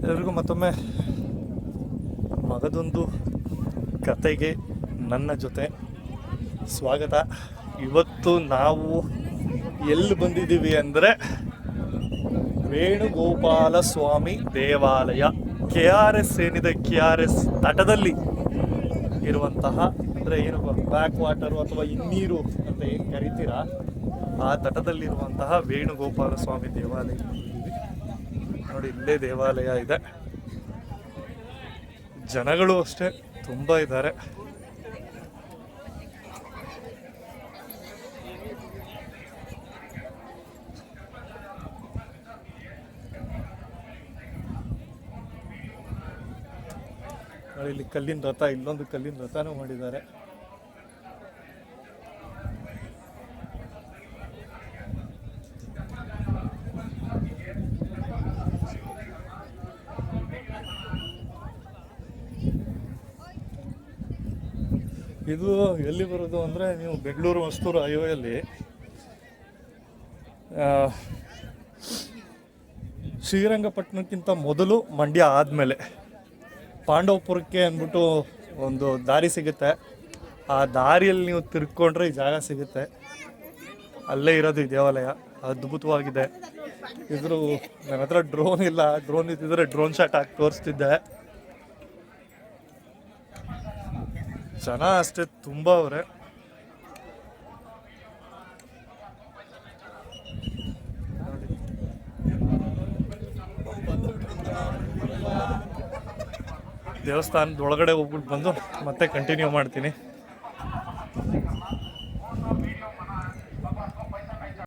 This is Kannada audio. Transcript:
ಎಲ್ರಿಗೂ ಮತ್ತೊಮ್ಮೆ ಮಗದೊಂದು ಕತೆಗೆ ನನ್ನ ಜೊತೆ ಸ್ವಾಗತ. ಇವತ್ತು ನಾವು ಎಲ್ಲಿ ಬಂದಿದ್ದೀವಿ ಅಂದರೆ ವೇಣುಗೋಪಾಲ ಸ್ವಾಮಿ ದೇವಾಲಯ. KRS ಏನಿದೆ, KRS ತಟದಲ್ಲಿ ಇರುವಂತಹ, ಅಂದರೆ ಏನು ಬ್ಯಾಕ್ ವಾಟರು ಅಥವಾ ಹಿನ್ನೀರು ಅಂತ ಏನು ಕರಿತೀರಾ, ಆ ತಟದಲ್ಲಿರುವಂತಹ ವೇಣುಗೋಪಾಲ ಸ್ವಾಮಿ ದೇವಾಲಯ. ನೋಡಿ, ಇಲ್ಲೇ ದೇವಾಲಯ ಇದೆ. ಜನಗಳು ಅಷ್ಟೇ ತುಂಬ ಇದ್ದಾರೆ. ಇಲ್ಲಿ ಕಲ್ಲಿನ ರಥ, ಇಲ್ಲೊಂದು ಕಲ್ಲಿನ ರಥನೂ ಮಾಡಿದ್ದಾರೆ. ಇದು ಎಲ್ಲಿ ಬರೋದು ಅಂದರೆ, ನೀವು ಬೆಂಗಳೂರು ಹೊಸೂರು ಹೈವೇಯಲ್ಲಿ ಶ್ರೀರಂಗಪಟ್ಟಣಕ್ಕಿಂತ ಮೊದಲು ಮಂಡ್ಯ ಆದಮೇಲೆ ಪಾಂಡವಪುರಕ್ಕೆ ಅಂದ್ಬಿಟ್ಟು ಒಂದು ದಾರಿ ಸಿಗುತ್ತೆ. ಆ ದಾರಿಯಲ್ಲಿ ನೀವು ತಿರ್ಕೊಂಡ್ರೆ ಈ ಜಾಗ ಸಿಗುತ್ತೆ. ಅಲ್ಲೇ ಇರೋದು ಈ ದೇವಾಲಯ. ಅದ್ಭುತವಾಗಿದೆ. ಇದ್ರ ನನ್ನ ಹತ್ರ ಡ್ರೋನ್ ಇಲ್ಲ, ಡ್ರೋನ್ ಇದ್ದಿದ್ರೆ ಡ್ರೋನ್ ಶಾಟ್ ಹಾಕಿ ತೋರಿಸ್ತಿದ್ದೆ. ಜನ ಅಷ್ಟೇ ತುಂಬ ಅವರೇ. ದೇವಸ್ಥಾನದ ಒಳಗಡೆ ಹೋಗ್ಬಿಟ್ಟು ಬಂದು ಮತ್ತೆ ಕಂಟಿನ್ಯೂ ಮಾಡ್ತೀನಿ.